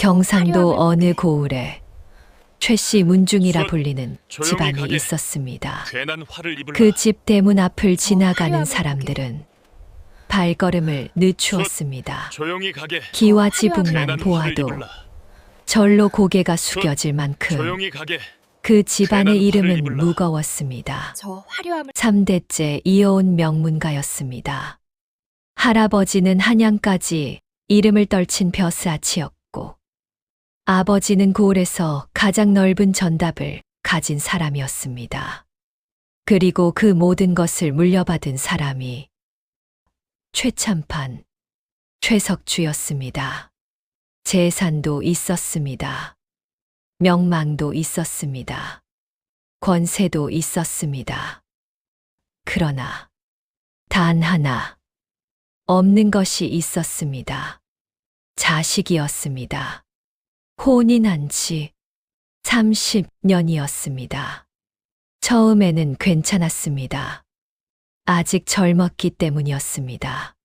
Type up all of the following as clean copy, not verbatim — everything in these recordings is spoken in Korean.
경상도 화려함을 어느 보내. 고을에 최씨 문중이라 수원, 불리는 조용히 집안이 가게. 있었습니다. 괜한 화를 입을라. 그 집 대문 앞을 지나가는 화려함을 사람들은 발걸음을 늦추었습니다. 조용히 가게. 기와 화려함을 지붕만 괜한 화를 보아도 입을라. 절로 고개가 숙여질 만큼 조용히 가게. 그 집안의 괜한 화를 이름은 입을라. 무거웠습니다. 저 화려함을 3대째 이어온 명문가였습니다. 할아버지는 한양까지 이름을 떨친 벼슬아치였고 아버지는 고을에서 가장 넓은 전답을 가진 사람이었습니다. 그리고 그 모든 것을 물려받은 사람이 최참판, 최석주였습니다. 재산도 있었습니다. 명망도 있었습니다. 권세도 있었습니다. 그러나 단 하나 없는 것이 있었습니다. 자식이었습니다. 혼인한 지 30년이었습니다. 처음에는 괜찮았습니다. 아직 젊었기 때문이었습니다.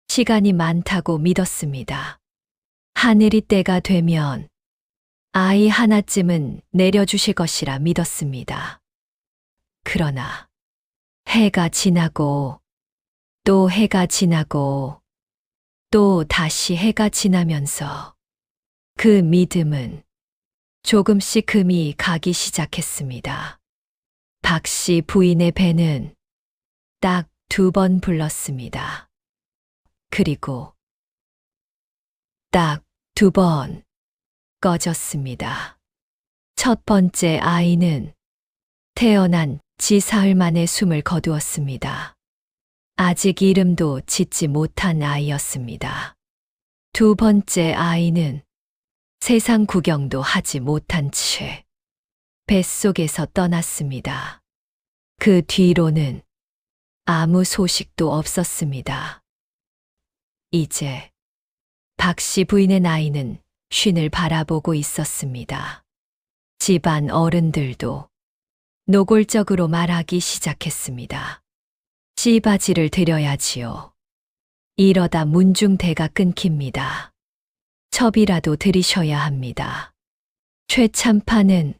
시간이 많다고 믿었습니다. 하늘이 때가 되면 아이 하나쯤은 내려주실 것이라 믿었습니다. 그러나 해가 지나고 또 해가 지나고 또 다시 해가 지나면서 그 믿음은 조금씩 금이 가기 시작했습니다. 박씨 부인의 배는 딱 2번 불렀습니다. 그리고 딱 2번 꺼졌습니다. 첫 번째 아이는 태어난 지 사흘 만에 숨을 거두었습니다. 아직 이름도 짓지 못한 아이였습니다. 두 번째 아이는 세상 구경도 하지 못한 채 뱃속에서 떠났습니다. 그 뒤로는 아무 소식도 없었습니다. 이제 박씨 부인의 나이는 쉰을 바라보고 있었습니다. 집안 어른들도 노골적으로 말하기 시작했습니다. 씨바지를 드려야지요. 이러다 문중대가 끊깁니다. 첩이라도 들이셔야 합니다. 최참판은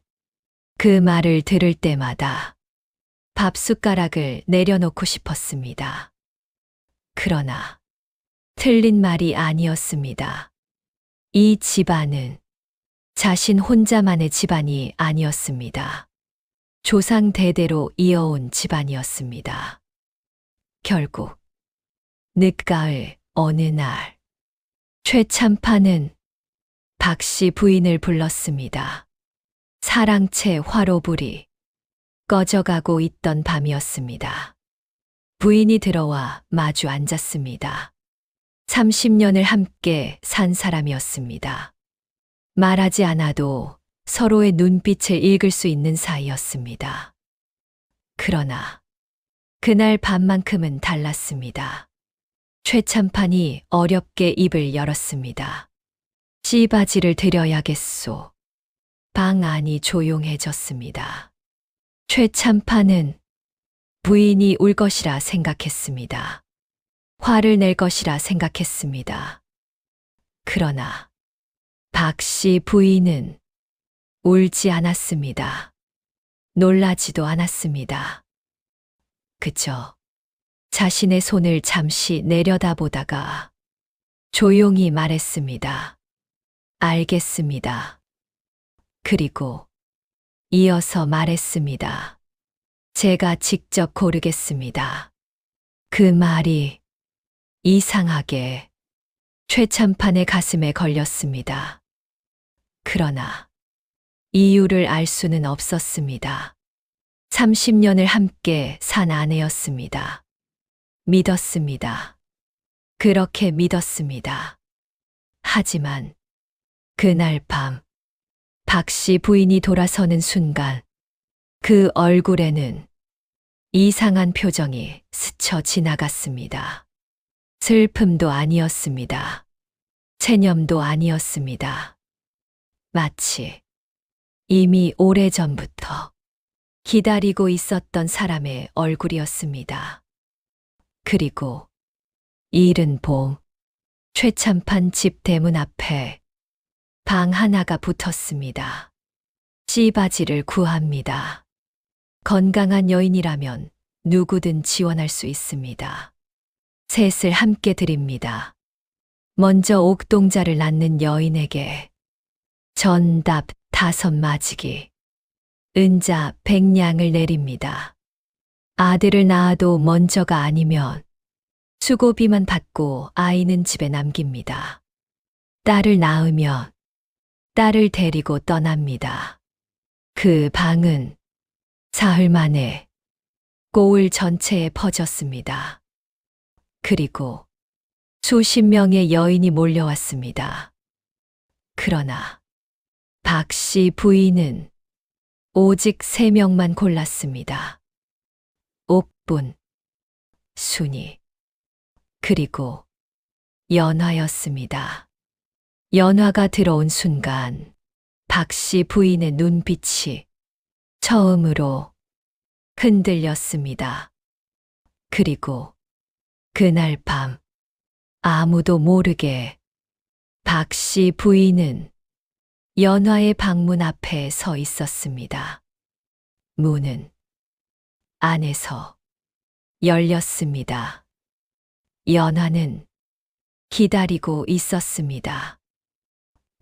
그 말을 들을 때마다 밥숟가락을 내려놓고 싶었습니다. 그러나 틀린 말이 아니었습니다. 이 집안은 자신 혼자만의 집안이 아니었습니다. 조상 대대로 이어온 집안이었습니다. 결국 늦가을 어느 날 최참판은 박씨 부인을 불렀습니다. 사랑채 화로불이 꺼져가고 있던 밤이었습니다. 부인이 들어와 마주 앉았습니다. 30년을 함께 산 사람이었습니다. 말하지 않아도 서로의 눈빛을 읽을 수 있는 사이였습니다. 그러나 그날 밤만큼은 달랐습니다. 최참판이 어렵게 입을 열었습니다. 씨바지를 드려야겠소. 방 안이 조용해졌습니다. 최참판은 부인이 울 것이라 생각했습니다. 화를 낼 것이라 생각했습니다. 그러나 박씨 부인은 울지 않았습니다. 놀라지도 않았습니다. 그저 자신의 손을 잠시 내려다보다가 조용히 말했습니다. 알겠습니다. 그리고 이어서 말했습니다. 제가 직접 고르겠습니다. 그 말이 이상하게 최참판의 가슴에 걸렸습니다. 그러나 이유를 알 수는 없었습니다. 30년을 함께 산 아내였습니다. 믿었습니다. 그렇게 믿었습니다. 하지만 그날 밤 박씨 부인이 돌아서는 순간 그 얼굴에는 이상한 표정이 스쳐 지나갔습니다. 슬픔도 아니었습니다. 체념도 아니었습니다. 마치 이미 오래전부터 기다리고 있었던 사람의 얼굴이었습니다. 그리고 이른 봄 최참판 집 대문 앞에 방 하나가 붙었습니다. 씨바지를 구합니다. 건강한 여인이라면 누구든 지원할 수 있습니다. 셋을 함께 드립니다. 먼저 옥동자를 낳는 여인에게 전답 5마지기, 은자 100냥을 내립니다. 아들을 낳아도 먼저가 아니면 수고비만 받고 아이는 집에 남깁니다. 딸을 낳으면 딸을 데리고 떠납니다. 그 방은 사흘 만에 고을 전체에 퍼졌습니다. 그리고 수십 명의 여인이 몰려왔습니다. 그러나 박 씨 부인은 오직 3명만 골랐습니다. 옥분, 순이, 그리고 연화였습니다. 연화가 들어온 순간 박 씨 부인의 눈빛이 처음으로 흔들렸습니다. 그리고 그날 밤 아무도 모르게 박 씨 부인은 연화의 방문 앞에 서 있었습니다. 문은 안에서 열렸습니다. 연화는 기다리고 있었습니다.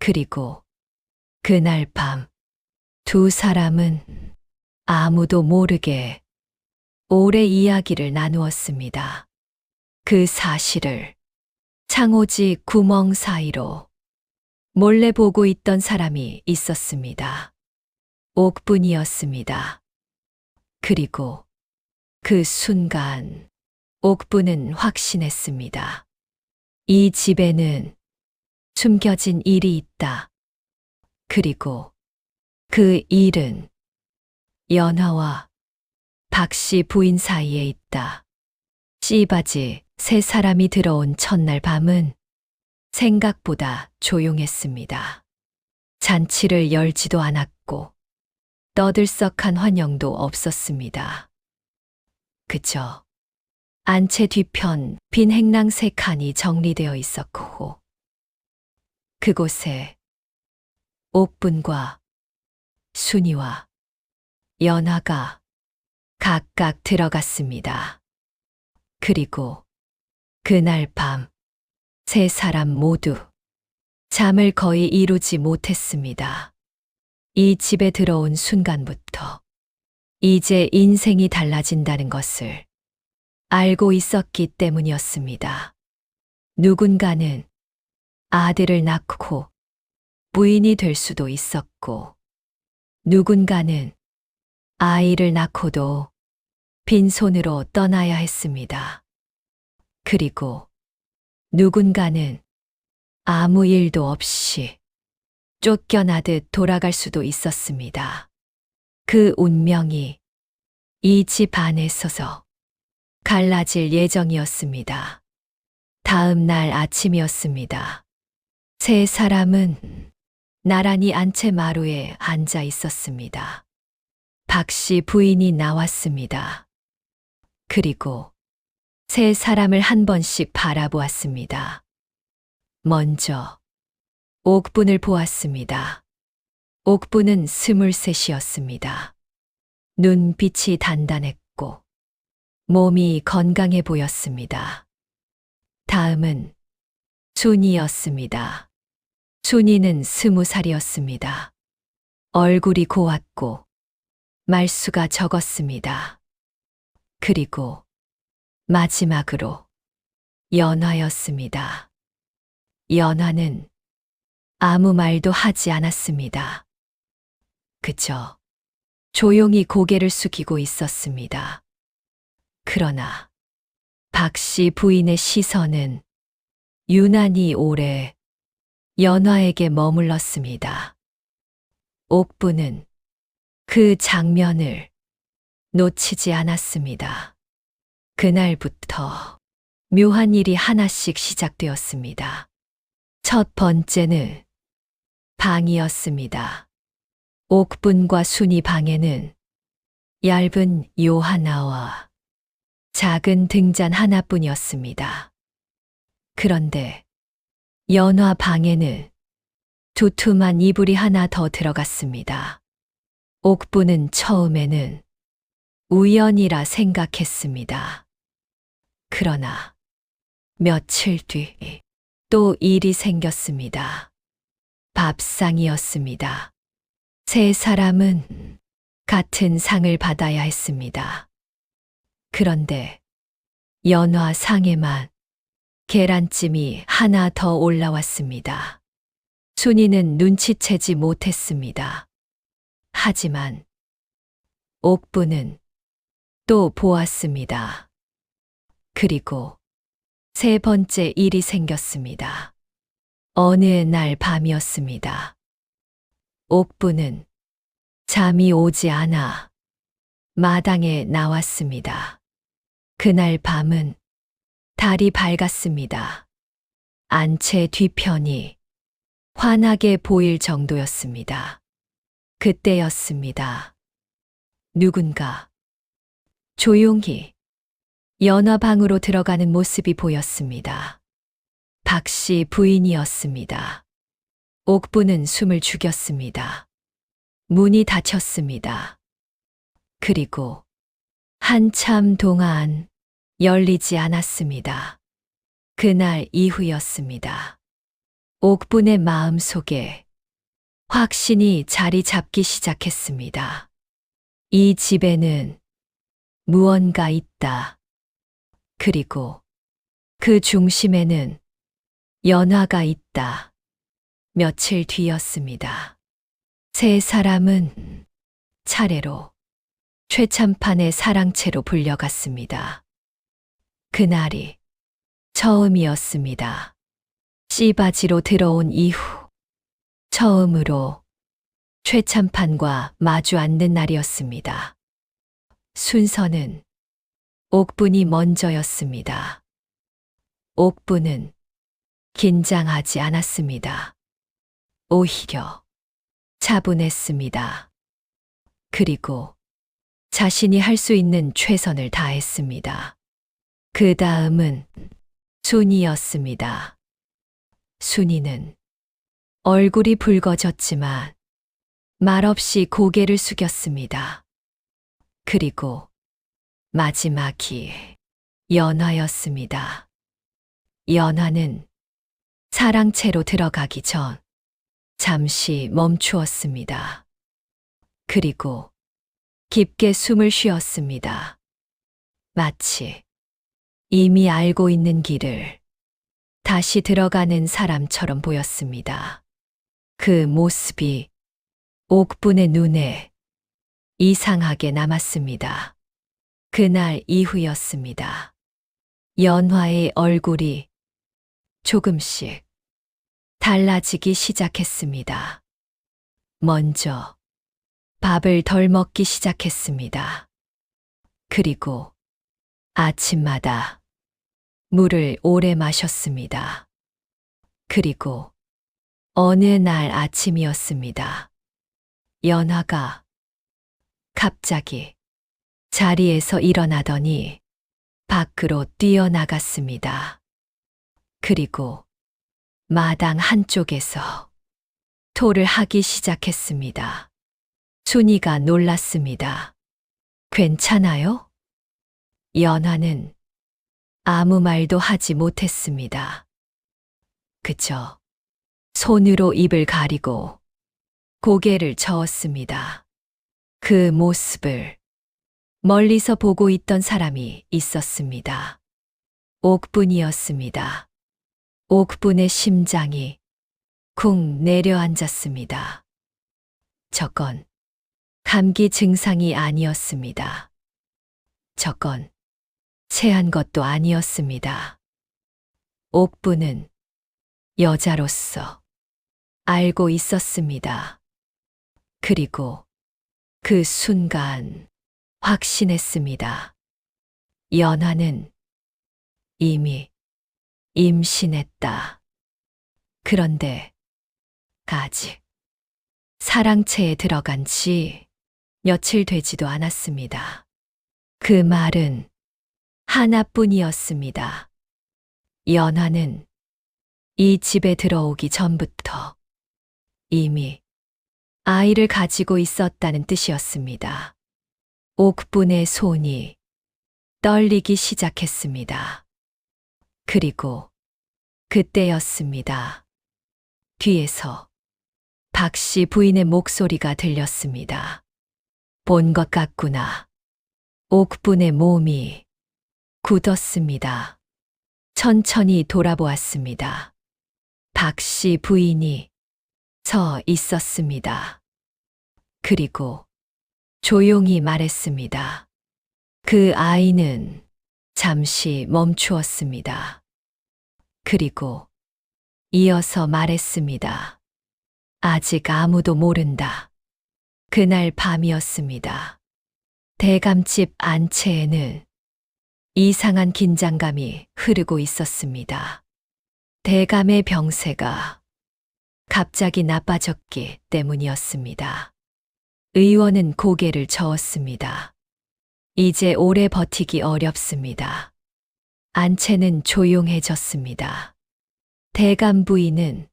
그리고 그날 밤 두 사람은 아무도 모르게 오래 이야기를 나누었습니다. 그 사실을 창호지 구멍 사이로 몰래 보고 있던 사람이 있었습니다. 옥분이었습니다. 그리고 그 순간 옥분은 확신했습니다. 이 집에는 숨겨진 일이 있다. 그리고 그 일은 연화와 박 씨 부인 사이에 있다. 씨바지 3사람이 들어온 첫날 밤은 생각보다 조용했습니다. 잔치를 열지도 않았고 떠들썩한 환영도 없었습니다. 그저 안채 뒤편 빈 행랑 3칸이 정리되어 있었고 그곳에 옥분과 순이와 연화가 각각 들어갔습니다. 그리고 그날 밤 3사람 모두 잠을 거의 이루지 못했습니다. 이 집에 들어온 순간부터 이제 인생이 달라진다는 것을 알고 있었기 때문이었습니다. 누군가는 아들을 낳고 부인이 될 수도 있었고, 누군가는 아이를 낳고도 빈손으로 떠나야 했습니다. 그리고 누군가는 아무 일도 없이 쫓겨나듯 돌아갈 수도 있었습니다. 그 운명이 이 집 안에 서서 갈라질 예정이었습니다. 다음 날 아침이었습니다. 3사람은 나란히 안채 마루에 앉아 있었습니다. 박 씨 부인이 나왔습니다. 그리고 3사람을 한 번씩 바라보았습니다. 먼저 옥분을 보았습니다. 옥분은 23이었습니다. 눈빛이 단단했고 몸이 건강해 보였습니다. 다음은 순이였습니다. 순이는 20살이었습니다. 얼굴이 고왔고 말수가 적었습니다. 그리고 마지막으로 연화였습니다. 연화는 아무 말도 하지 않았습니다. 그저 조용히 고개를 숙이고 있었습니다. 그러나 박 씨 부인의 시선은 유난히 오래 연화에게 머물렀습니다. 옥분은 그 장면을 놓치지 않았습니다. 그날부터 묘한 일이 하나씩 시작되었습니다. 첫 번째는 방이었습니다. 옥분과 순이 방에는 얇은 요 하나와 작은 등잔 하나뿐이었습니다. 그런데 연화 방에는 두툼한 이불이 하나 더 들어갔습니다. 옥부는 처음에는 우연이라 생각했습니다. 그러나 며칠 뒤 또 일이 생겼습니다. 밥상이었습니다. 세 사람은 같은 상을 받아야 했습니다. 그런데 연화 상에만 계란찜이 하나 더 올라왔습니다. 순이는 눈치채지 못했습니다. 하지만 옥부는 또 보았습니다. 그리고 세 번째 일이 생겼습니다. 어느 날 밤이었습니다. 옥부는 잠이 오지 않아 마당에 나왔습니다. 그날 밤은 달이 밝았습니다. 안채 뒤편이 환하게 보일 정도였습니다. 그때였습니다. 누군가 조용히 연화방으로 들어가는 모습이 보였습니다. 박씨 부인이었습니다. 옥부는 숨을 죽였습니다. 문이 닫혔습니다. 그리고 한참 동안 열리지 않았습니다. 그날 이후였습니다. 옥분의 마음속에 확신이 자리 잡기 시작했습니다. 이 집에는 무언가 있다. 그리고 그 중심에는 연화가 있다. 며칠 뒤였습니다. 세 사람은 차례로 최참판의 사랑채로 불려갔습니다. 그날이 처음이었습니다. 씨바지로 들어온 이후 처음으로 최참판과 마주 앉는 날이었습니다. 순서는 옥분이 먼저였습니다. 옥분은 긴장하지 않았습니다. 오히려 차분했습니다. 그리고 자신이 할 수 있는 최선을 다했습니다. 그 다음은 순이였습니다. 순이는 얼굴이 붉어졌지만 말없이 고개를 숙였습니다. 그리고 마지막이 연화였습니다. 연화는 사랑채로 들어가기 전 잠시 멈추었습니다. 그리고 깊게 숨을 쉬었습니다. 마치 이미 알고 있는 길을 다시 들어가는 사람처럼 보였습니다. 그 모습이 옥분의 눈에 이상하게 남았습니다. 그날 이후였습니다. 연화의 얼굴이 조금씩 달라지기 시작했습니다. 먼저 밥을 덜 먹기 시작했습니다. 그리고 아침마다 물을 오래 마셨습니다. 그리고 어느 날 아침이었습니다. 연화가 갑자기 자리에서 일어나더니 밖으로 뛰어나갔습니다. 그리고 마당 한쪽에서 토를 하기 시작했습니다. 순이가 놀랐습니다. 괜찮아요? 연화는 아무 말도 하지 못했습니다. 그저 손으로 입을 가리고 고개를 저었습니다. 그 모습을 멀리서 보고 있던 사람이 있었습니다. 옥분이었습니다. 옥분의 심장이 쿵 내려앉았습니다. 저건 감기 증상이 아니었습니다. 저건 체한 것도 아니었습니다. 옥분은 여자로서 알고 있었습니다. 그리고 그 순간 확신했습니다. 연화는 이미 임신했다. 그런데 아직 사랑채에 들어간 지 며칠 되지도 않았습니다. 그 말은 하나뿐이었습니다. 연화는 이 집에 들어오기 전부터 이미 아이를 가지고 있었다는 뜻이었습니다. 옥분의 손이 떨리기 시작했습니다. 그리고 그때였습니다. 뒤에서 박씨 부인의 목소리가 들렸습니다. 본 것 같구나. 옥분의 몸이 굳었습니다. 천천히 돌아보았습니다. 박씨 부인이 서 있었습니다. 그리고 조용히 말했습니다. 그 아이는 잠시 멈추었습니다. 그리고 이어서 말했습니다. 아직 아무도 모른다. 그날 밤이었습니다. 대감집 안채에는 이상한 긴장감이 흐르고 있었습니다. 대감의 병세가 갑자기 나빠졌기 때문이었습니다. 의원은 고개를 저었습니다. 이제 오래 버티기 어렵습니다. 안채는 조용해졌습니다. 대감 부인은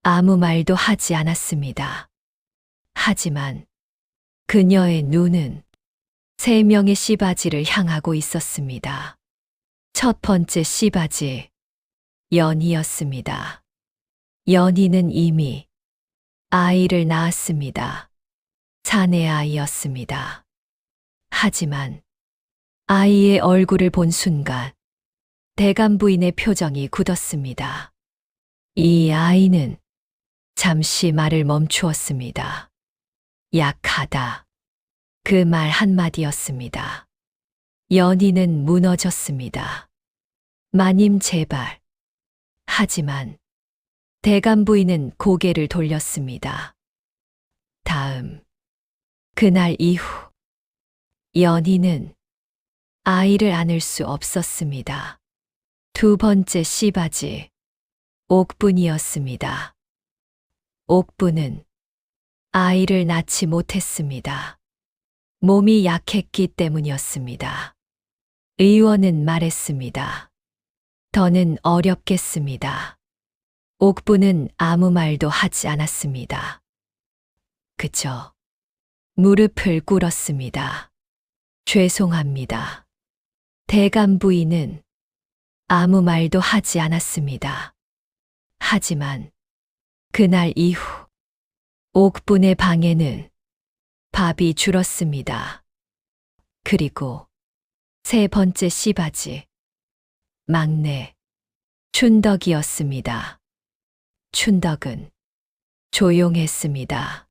아무 말도 하지 않았습니다. 하지만 그녀의 눈은 3명의 씨바지를 향하고 있었습니다. 첫 번째 씨바지, 연희였습니다. 연희는 이미 아이를 낳았습니다. 사내 아이였습니다. 하지만 아이의 얼굴을 본 순간 대감 부인의 표정이 굳었습니다. 이 아이는 잠시 말을 멈추었습니다. 약하다. 그 말 한마디였습니다. 연희는 무너졌습니다. 마님 제발. 하지만 대감 부인은 고개를 돌렸습니다. 다음 그날 이후 연희는 아이를 안을 수 없었습니다. 두 번째 씨바지, 옥분이었습니다. 옥분은 아이를 낳지 못했습니다. 몸이 약했기 때문이었습니다. 의원은 말했습니다. 더는 어렵겠습니다. 옥분은 아무 말도 하지 않았습니다. 그저 무릎을 꿇었습니다. 죄송합니다. 대감 부인은 아무 말도 하지 않았습니다. 하지만 그날 이후 옥분의 방에는 밥이 줄었습니다. 그리고 세 번째 씨바지, 막내 춘덕이었습니다. 춘덕은 조용했습니다.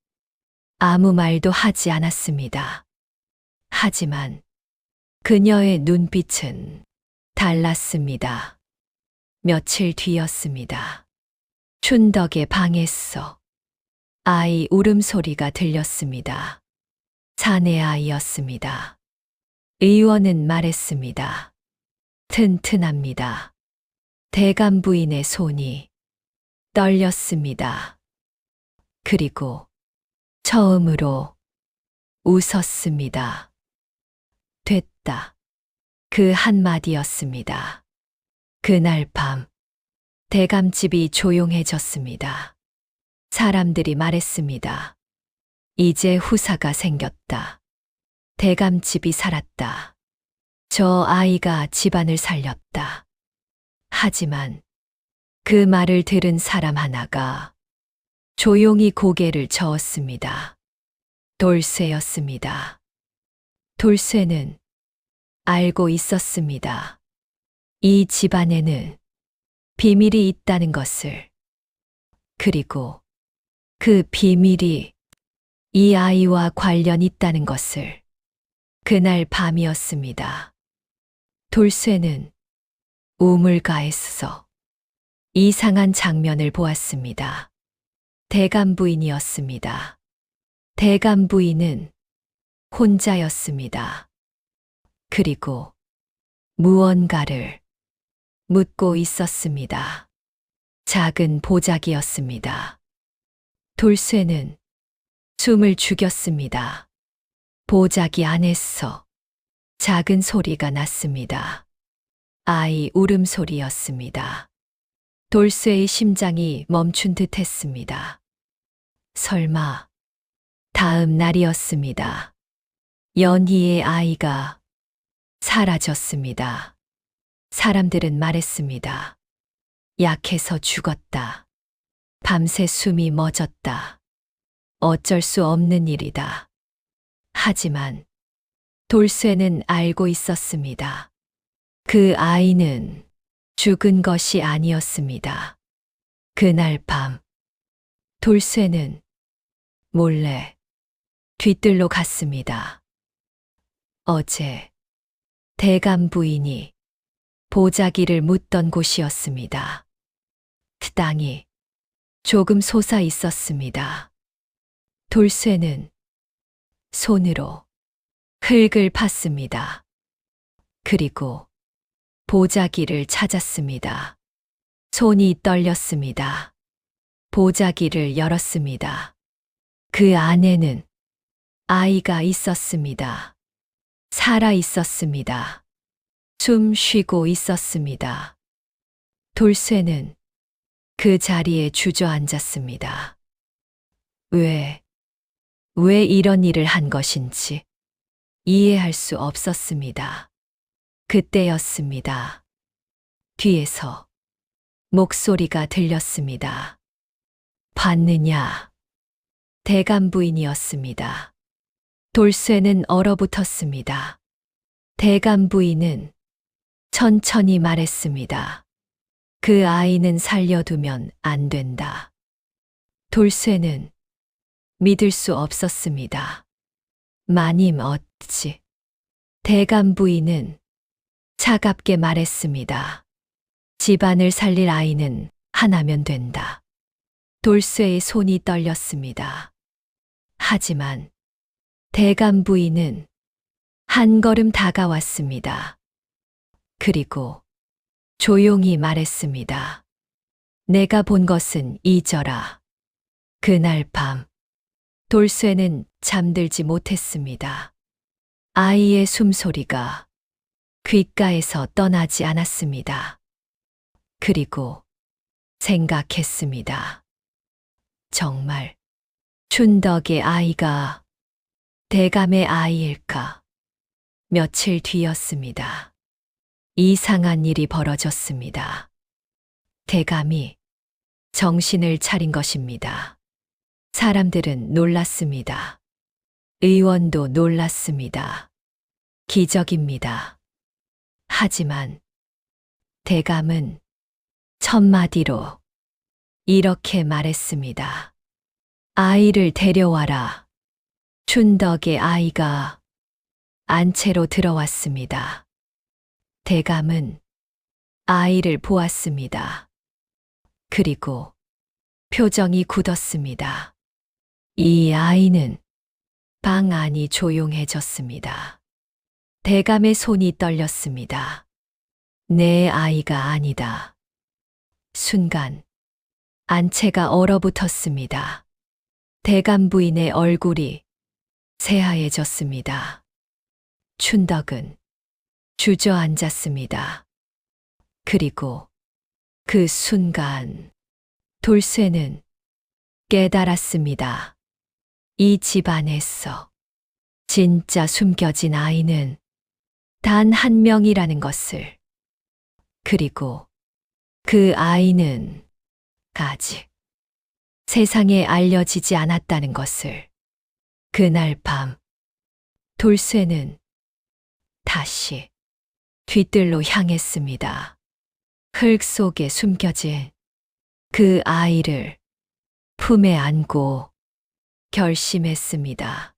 아무 말도 하지 않았습니다. 하지만 그녀의 눈빛은 달랐습니다. 며칠 뒤였습니다. 춘덕의 방에서 아이 울음소리가 들렸습니다. 사내 아이였습니다. 의원은 말했습니다. 튼튼합니다. 대감 부인의 손이 떨렸습니다. 그리고 처음으로 웃었습니다. 됐다. 그 한마디였습니다. 그날 밤 대감집이 조용해졌습니다. 사람들이 말했습니다. 이제 후사가 생겼다. 대감집이 살았다. 저 아이가 집안을 살렸다. 하지만 그 말을 들은 사람 하나가 조용히 고개를 저었습니다. 돌쇠였습니다. 돌쇠는 알고 있었습니다. 이 집안에는 비밀이 있다는 것을. 그리고 그 비밀이 이 아이와 관련 있다는 것을. 그날 밤이었습니다. 돌쇠는 우물가에서 이상한 장면을 보았습니다. 대감 부인이었습니다. 대감 부인은 혼자였습니다. 그리고 무언가를 묻고 있었습니다. 작은 보자기였습니다. 돌쇠는 숨을 죽였습니다. 보자기 안에서 작은 소리가 났습니다. 아이 울음소리였습니다. 돌쇠의 심장이 멈춘 듯 했습니다. 설마 다음 날이었습니다. 연희의 아이가 사라졌습니다. 사람들은 말했습니다. 약해서 죽었다. 밤새 숨이 멎었다. 어쩔 수 없는 일이다. 하지만 돌쇠는 알고 있었습니다. 그 아이는 죽은 것이 아니었습니다. 그날 밤, 돌쇠는 몰래 뒤뜰로 갔습니다. 어제 대감 부인이 보자기를 묻던 곳이었습니다. 땅이 조금 솟아 있었습니다. 돌쇠는 손으로 흙을 팠습니다. 그리고 보자기를 찾았습니다. 손이 떨렸습니다. 보자기를 열었습니다. 그 안에는 아이가 있었습니다. 살아 있었습니다. 숨 쉬고 있었습니다. 돌쇠는 그 자리에 주저앉았습니다. 왜 이런 일을 한 것인지 이해할 수 없었습니다. 그때였습니다. 뒤에서 목소리가 들렸습니다. 봤느냐? 대감 부인이었습니다. 돌쇠는 얼어붙었습니다. 대감 부인은 천천히 말했습니다. 그 아이는 살려두면 안 된다. 돌쇠는 믿을 수 없었습니다. 마님 어찌? 대감 부인은 차갑게 말했습니다. 집안을 살릴 아이는 하나면 된다. 돌쇠의 손이 떨렸습니다. 하지만 대감 부인은 한 걸음 다가왔습니다. 그리고 조용히 말했습니다. 내가 본 것은 잊어라. 그날 밤 돌쇠는 잠들지 못했습니다. 아이의 숨소리가 귓가에서 떠나지 않았습니다. 그리고 생각했습니다. 정말 춘덕의 아이가 대감의 아이일까? 며칠 뒤였습니다. 이상한 일이 벌어졌습니다. 대감이 정신을 차린 것입니다. 사람들은 놀랐습니다. 의원도 놀랐습니다. 기적입니다. 하지만 대감은 첫마디로 이렇게 말했습니다. 아이를 데려와라. 춘덕의 아이가 안채로 들어왔습니다. 대감은 아이를 보았습니다. 그리고 표정이 굳었습니다. 이 아이는 방 안이 조용해졌습니다. 대감의 손이 떨렸습니다. 내 아이가 아니다. 순간 안채가 얼어붙었습니다. 대감 부인의 얼굴이 새하얘졌습니다. 춘덕은 주저앉았습니다. 그리고 그 순간 돌쇠는 깨달았습니다. 이 집안에서 진짜 숨겨진 아이는 단 한 명이라는 것을. 그리고 그 아이는 아직 세상에 알려지지 않았다는 것을. 그날 밤 돌쇠는 다시 뒤뜰로 향했습니다. 흙 속에 숨겨진 그 아이를 품에 안고 결심했습니다.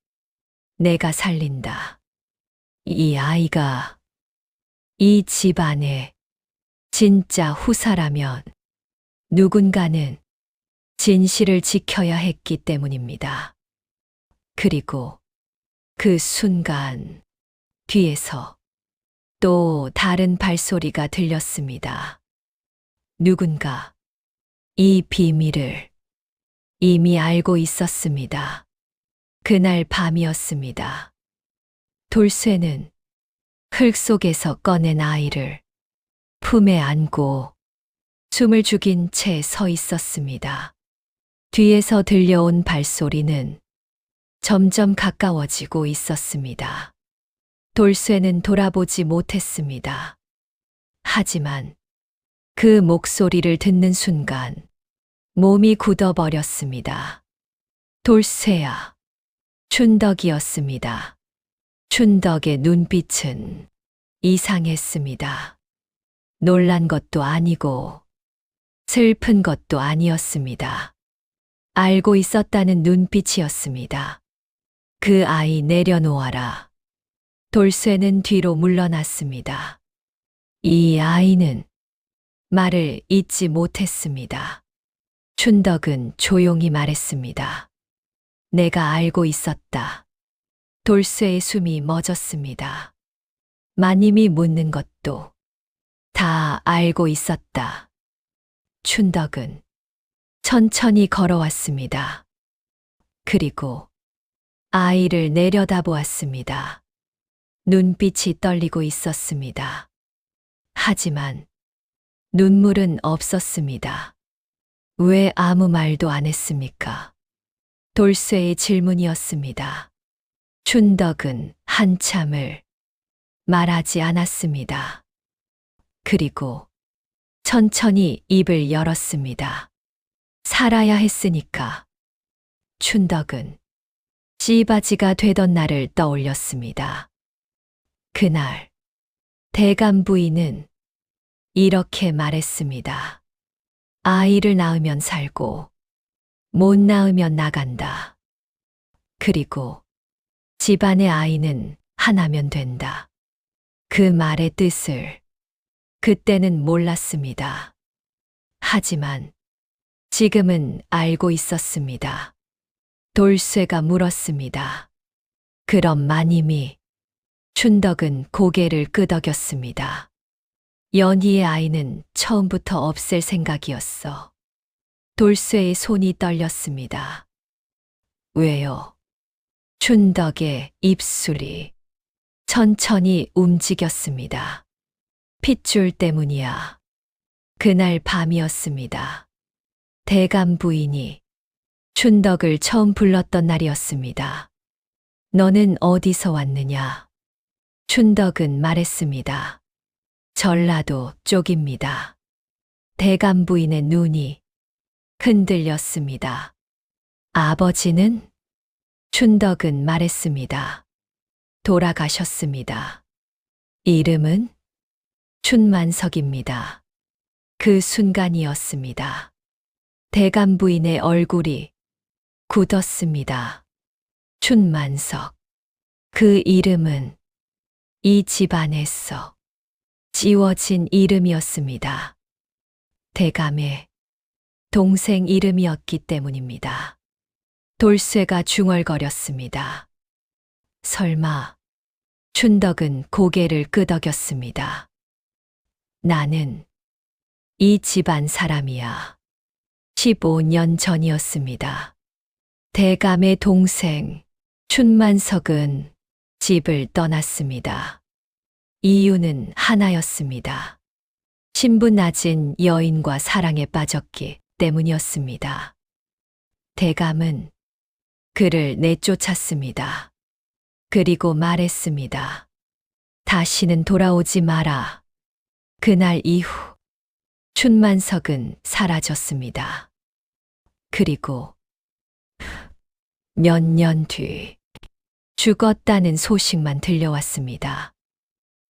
내가 살린다. 이 아이가 이 집안의 진짜 후사라면 누군가는 진실을 지켜야 했기 때문입니다. 그리고 그 순간 뒤에서 또 다른 발소리가 들렸습니다. 누군가 이 비밀을 이미 알고 있었습니다. 그날 밤이었습니다. 돌쇠는 흙 속에서 꺼낸 아이를 품에 안고 숨을 죽인 채 서 있었습니다. 뒤에서 들려온 발소리는 점점 가까워지고 있었습니다. 돌쇠는 돌아보지 못했습니다. 하지만 그 목소리를 듣는 순간 몸이 굳어버렸습니다. 돌쇠야. 춘덕이었습니다. 춘덕의 눈빛은 이상했습니다. 놀란 것도 아니고 슬픈 것도 아니었습니다. 알고 있었다는 눈빛이었습니다. 그 아이 내려놓아라. 돌쇠는 뒤로 물러났습니다. 이 아이는 말을 잇지 못했습니다. 춘덕은 조용히 말했습니다. 내가 알고 있었다. 돌쇠의 숨이 멎었습니다. 마님이 묻는 것도 다 알고 있었다. 춘덕은 천천히 걸어왔습니다. 그리고 아이를 내려다보았습니다. 눈빛이 떨리고 있었습니다. 하지만 눈물은 없었습니다. 왜 아무 말도 안 했습니까? 돌쇠의 질문이었습니다. 춘덕은 한참을 말하지 않았습니다. 그리고 천천히 입을 열었습니다. 살아야 했으니까. 춘덕은 씨바지가 되던 날을 떠올렸습니다. 그날 대감 부인은 이렇게 말했습니다. 아이를 낳으면 살고 못 낳으면 나간다. 그리고 집안의 아이는 하나면 된다. 그 말의 뜻을 그때는 몰랐습니다. 하지만 지금은 알고 있었습니다. 돌쇠가 물었습니다. 그럼 마님이? 춘덕은 고개를 끄덕였습니다. 연희의 아이는 처음부터 없앨 생각이었어. 돌쇠의 손이 떨렸습니다. 왜요? 춘덕의 입술이 천천히 움직였습니다. 핏줄 때문이야. 그날 밤이었습니다. 대감 부인이 춘덕을 처음 불렀던 날이었습니다. 너는 어디서 왔느냐? 춘덕은 말했습니다. 전라도 쪽입니다. 대감 부인의 눈이 흔들렸습니다. 아버지는? 춘덕은 말했습니다. 돌아가셨습니다. 이름은? 춘만석입니다. 그 순간이었습니다. 대감 부인의 얼굴이 굳었습니다. 춘만석. 그 이름은 이 집안에서 지워진 이름이었습니다. 대감의 동생 이름이었기 때문입니다. 돌쇠가 중얼거렸습니다. 설마. 춘덕은 고개를 끄덕였습니다. 나는 이 집안 사람이야. 15년 전이었습니다. 대감의 동생 춘만석은 집을 떠났습니다. 이유는 하나였습니다. 신분 낮은 여인과 사랑에 빠졌기 때문이었습니다. 대감은 그를 내쫓았습니다. 그리고 말했습니다. 다시는 돌아오지 마라. 그날 이후 춘만석은 사라졌습니다. 그리고 몇 년 뒤 죽었다는 소식만 들려왔습니다.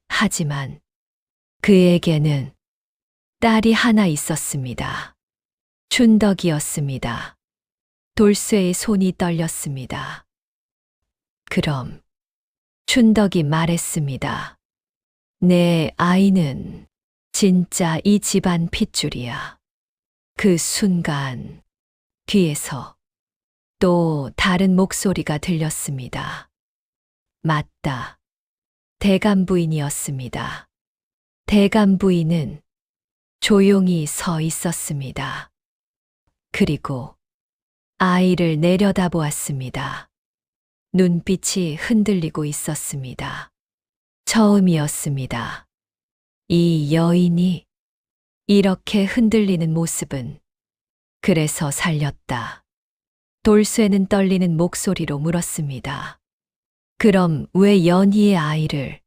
하지만 그에게는 딸이 하나 있었습니다. 춘덕이었습니다. 돌쇠의 손이 떨렸습니다. 그럼 춘덕이 말했습니다. 내 아이는 진짜 이 집안 핏줄이야. 그 순간 뒤에서 또 다른 목소리가 들렸습니다. 맞다. 대감 부인이었습니다. 대감 부인은 조용히 서 있었습니다. 그리고 아이를 내려다보았습니다. 눈빛이 흔들리고 있었습니다. 처음이었습니다. 이 여인이 이렇게 흔들리는 모습은. 그래서 살렸다. 돌쇠는 떨리는 목소리로 물었습니다. 그럼 왜 연희의 아이를?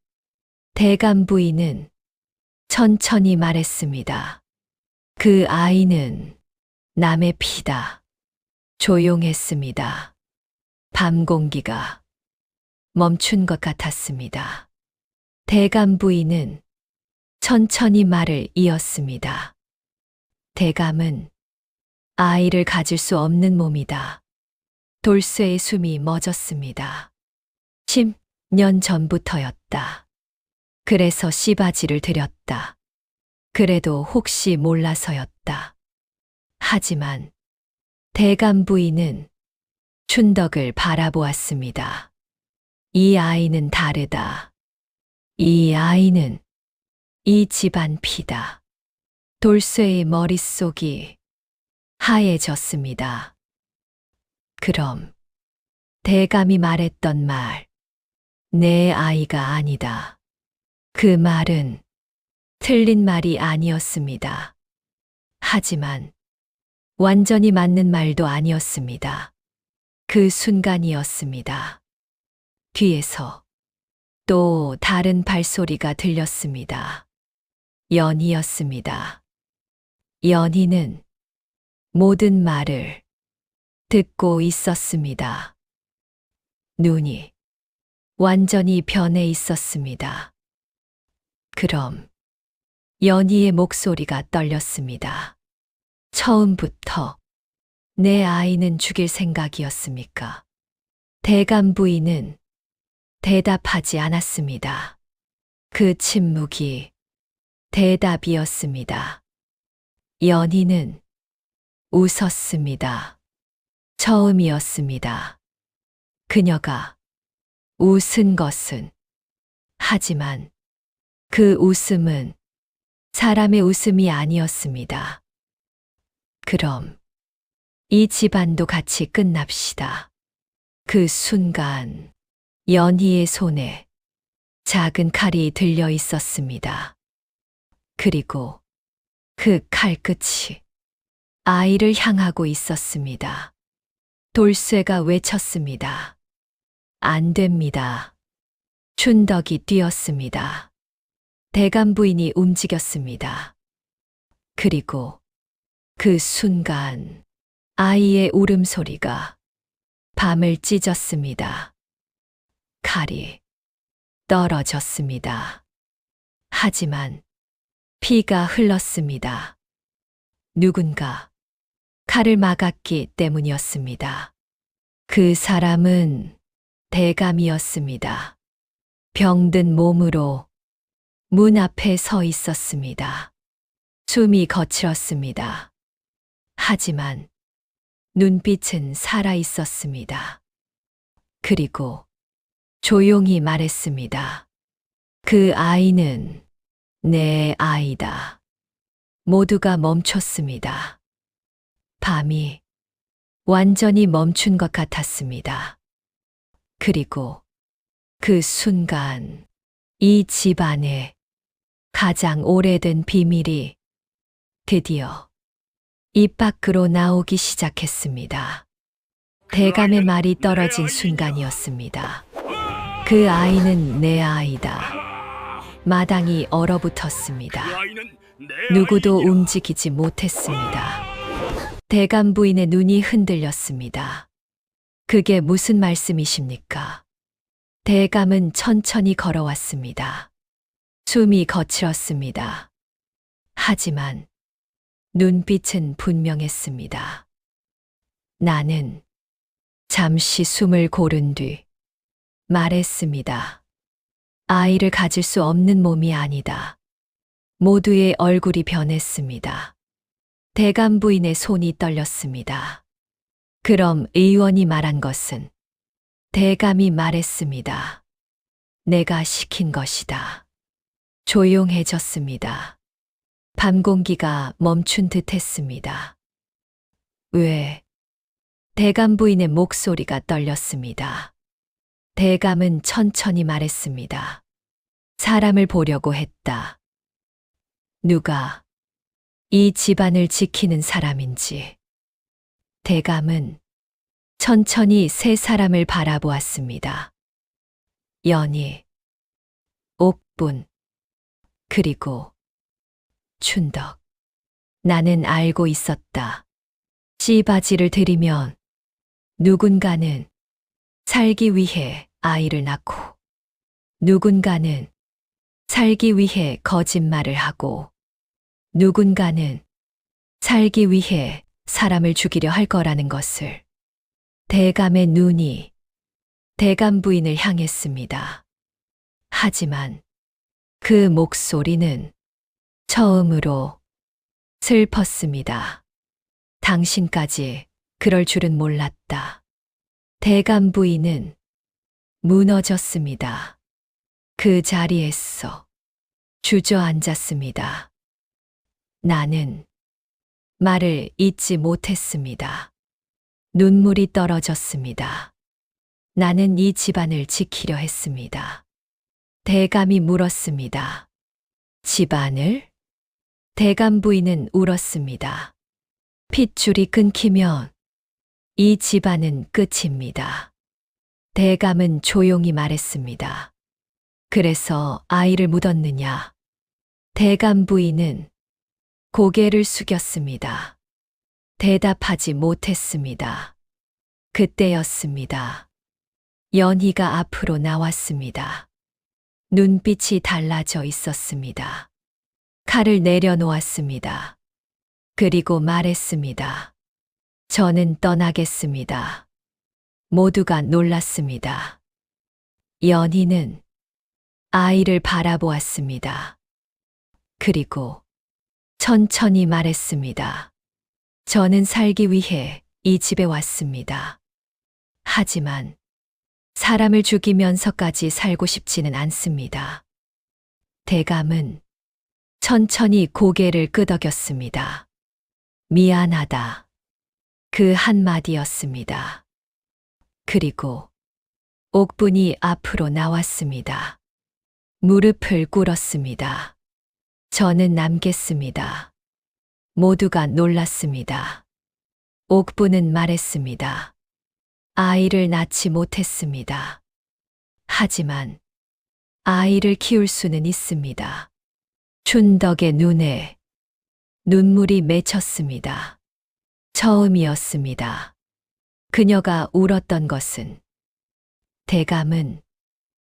대감 부인은 천천히 말했습니다. 그 아이는 남의 피다. 조용했습니다. 밤 공기가 멈춘 것 같았습니다. 대감 부인은 천천히 말을 이었습니다. 대감은 아이를 가질 수 없는 몸이다. 돌쇠의 숨이 멎었습니다. 10년 전부터였다. 그래서 씨바지를 드렸다. 그래도 혹시 몰라서였다. 하지만 대감 부인은 춘덕을 바라보았습니다. 이 아이는 다르다. 이 아이는 이 집안 피다. 돌쇠의 머릿속이 하얘졌습니다. 그럼 대감이 말했던 말, 내 아이가 아니다. 그 말은 틀린 말이 아니었습니다. 하지만 완전히 맞는 말도 아니었습니다. 그 순간이었습니다. 뒤에서 또 다른 발소리가 들렸습니다. 연희였습니다. 연희는 모든 말을 듣고 있었습니다. 눈이 완전히 변해 있었습니다. 그럼 연희의 목소리가 떨렸습니다. 처음부터 내 아이는 죽일 생각이었습니까? 대감 부인은 대답하지 않았습니다. 그 침묵이 대답이었습니다. 연희는 웃었습니다. 처음이었습니다. 그녀가 웃은 것은, 하지만 그 웃음은 사람의 웃음이 아니었습니다. 그럼 이 집안도 같이 끝납시다. 그 순간 연희의 손에 작은 칼이 들려 있었습니다. 그리고 그 칼끝이 아이를 향하고 있었습니다. 돌쇠가 외쳤습니다. 안 됩니다. 춘덕이 뛰었습니다. 대감 부인이 움직였습니다. 그리고 그 순간 아이의 울음소리가 밤을 찢었습니다. 칼이 떨어졌습니다. 하지만 피가 흘렀습니다. 누군가 칼을 막았기 때문이었습니다. 그 사람은 대감이었습니다. 병든 몸으로 문 앞에 서 있었습니다. 숨이 거칠었습니다. 하지만 눈빛은 살아 있었습니다. 그리고 조용히 말했습니다. 그 아이는 내 아이다. 모두가 멈췄습니다. 밤이 완전히 멈춘 것 같았습니다. 그리고 그 순간 이 집안에 가장 오래된 비밀이 드디어 입 밖으로 나오기 시작했습니다. 대감의 말이 떨어진 순간이었습니다. 그 아이는 내 아이다. 마당이 얼어붙었습니다. 누구도 움직이지 못했습니다. 대감 부인의 눈이 흔들렸습니다. 그게 무슨 말씀이십니까? 대감은 천천히 걸어왔습니다. 숨이 거칠었습니다. 하지만 눈빛은 분명했습니다. 나는 잠시 숨을 고른 뒤 말했습니다. 아이를 가질 수 없는 몸이 아니다. 모두의 얼굴이 변했습니다. 대감 부인의 손이 떨렸습니다. 그럼 의원이 말한 것은? 대감이 말했습니다. 내가 시킨 것이다. 조용해졌습니다. 밤 공기가 멈춘 듯 했습니다. 왜? 대감 부인의 목소리가 떨렸습니다. 대감은 천천히 말했습니다. 사람을 보려고 했다. 누가 이 집안을 지키는 사람인지. 대감은 천천히 세 사람을 바라보았습니다. 연희, 옥분, 그리고 춘덕. 나는 알고 있었다. 씨바지를 들이면 누군가는 살기 위해 아이를 낳고 누군가는 살기 위해 거짓말을 하고 누군가는 살기 위해 사람을 죽이려 할 거라는 것을. 대감의 눈이 대감 부인을 향했습니다. 하지만 그 목소리는 처음으로 슬펐습니다. 당신까지 그럴 줄은 몰랐다. 대감 부인은 무너졌습니다. 그 자리에서 주저앉았습니다. 나는 말을 잇지 못했습니다. 눈물이 떨어졌습니다. 나는 이 집안을 지키려 했습니다. 대감이 물었습니다. 집안을? 대감 부인은 울었습니다. 핏줄이 끊기면 이 집안은 끝입니다. 대감은 조용히 말했습니다. 그래서 아이를 묻었느냐? 대감 부인은 고개를 숙였습니다. 대답하지 못했습니다. 그때였습니다. 연희가 앞으로 나왔습니다. 눈빛이 달라져 있었습니다. 칼을 내려놓았습니다. 그리고 말했습니다. 저는 떠나겠습니다. 모두가 놀랐습니다. 연희는 아이를 바라보았습니다. 그리고 천천히 말했습니다. 저는 살기 위해 이 집에 왔습니다. 하지만 사람을 죽이면서까지 살고 싶지는 않습니다. 대감은 천천히 고개를 끄덕였습니다. 미안하다. 그 한마디였습니다. 그리고 옥분이 앞으로 나왔습니다. 무릎을 꿇었습니다. 저는 남겠습니다. 모두가 놀랐습니다. 옥분은 말했습니다. 아이를 낳지 못했습니다. 하지만 아이를 키울 수는 있습니다. 춘덕의 눈에 눈물이 맺혔습니다. 처음이었습니다. 그녀가 울었던 것은. 대감은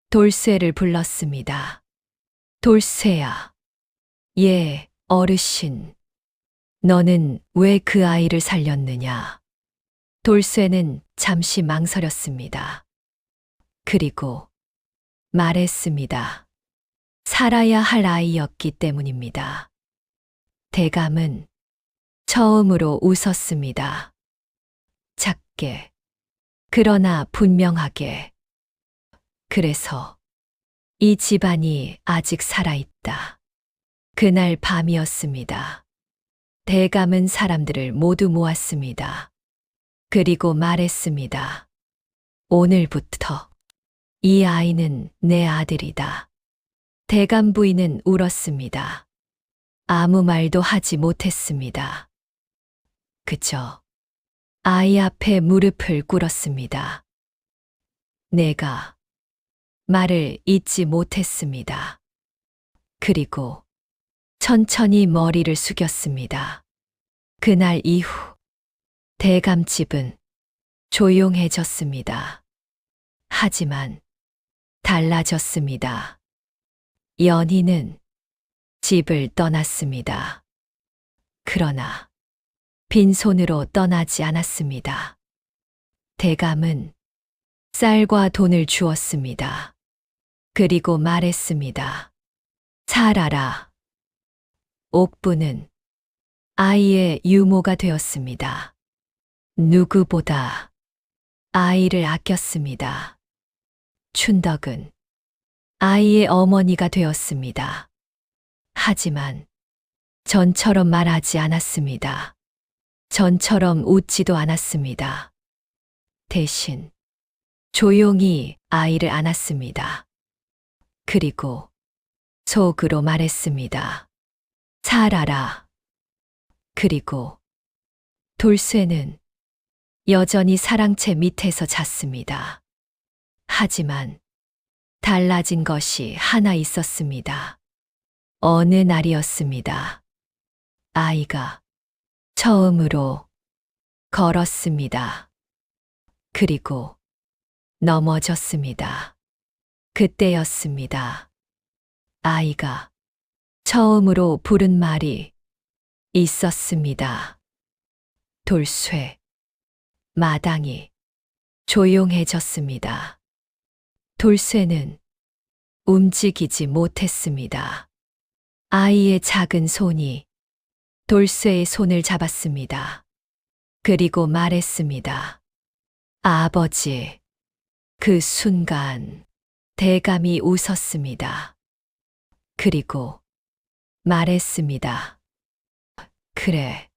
돌쇠를 불렀습니다. 돌쇠야. 예, 어르신. 너는 왜 그 아이를 살렸느냐? 돌쇠는 잠시 망설였습니다. 그리고 말했습니다. 살아야 할 아이였기 때문입니다. 대감은 처음으로 웃었습니다. 작게, 그러나 분명하게. 그래서 이 집안이 아직 살아있다. 그날 밤이었습니다. 대감은 사람들을 모두 모았습니다. 그리고 말했습니다. 오늘부터 이 아이는 내 아들이다. 대감 부인은 울었습니다. 아무 말도 하지 못했습니다. 그저 아이 앞에 무릎을 꿇었습니다. 내가 말을 잇지 못했습니다. 그리고 천천히 머리를 숙였습니다. 그날 이후 대감집은 조용해졌습니다. 하지만 달라졌습니다. 연희는 집을 떠났습니다. 그러나 빈손으로 떠나지 않았습니다. 대감은 쌀과 돈을 주었습니다. 그리고 말했습니다. 살아라. 옥부는 아이의 유모가 되었습니다. 누구보다 아이를 아꼈습니다. 춘덕은 아이의 어머니가 되었습니다. 하지만 전처럼 말하지 않았습니다. 전처럼 웃지도 않았습니다. 대신 조용히 아이를 안았습니다. 그리고 속으로 말했습니다. 살아라. 그리고 돌쇠는 여전히 사랑채 밑에서 잤습니다. 하지만 달라진 것이 하나 있었습니다. 어느 날이었습니다. 아이가 처음으로 걸었습니다. 그리고 넘어졌습니다. 그때였습니다. 아이가 처음으로 부른 말이 있었습니다. 돌쇠. 마당이 조용해졌습니다. 돌쇠는 움직이지 못했습니다. 아이의 작은 손이 돌쇠의 손을 잡았습니다. 그리고 말했습니다. 아버지. 그 순간 대감이 웃었습니다. 그리고 말했습니다. 그래.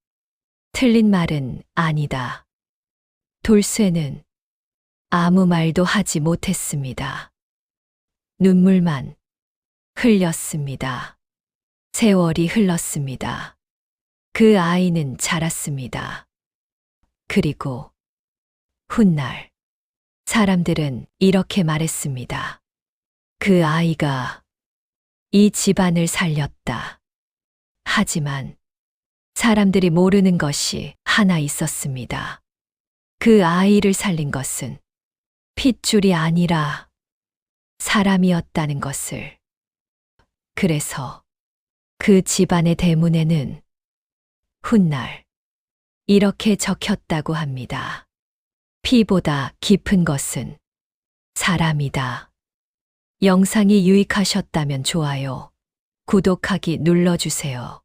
틀린 말은 아니다. 돌쇠는 아무 말도 하지 못했습니다. 눈물만 흘렸습니다. 세월이 흘렀습니다. 그 아이는 자랐습니다. 그리고 훗날 사람들은 이렇게 말했습니다. 그 아이가 이 집안을 살렸다. 하지만 사람들이 모르는 것이 하나 있었습니다. 그 아이를 살린 것은 핏줄이 아니라 사람이었다는 것을. 그래서 그 집안의 대문에는 훗날 이렇게 적혔다고 합니다. 피보다 깊은 것은 사람이다. 영상이 유익하셨다면 좋아요, 구독하기 눌러주세요.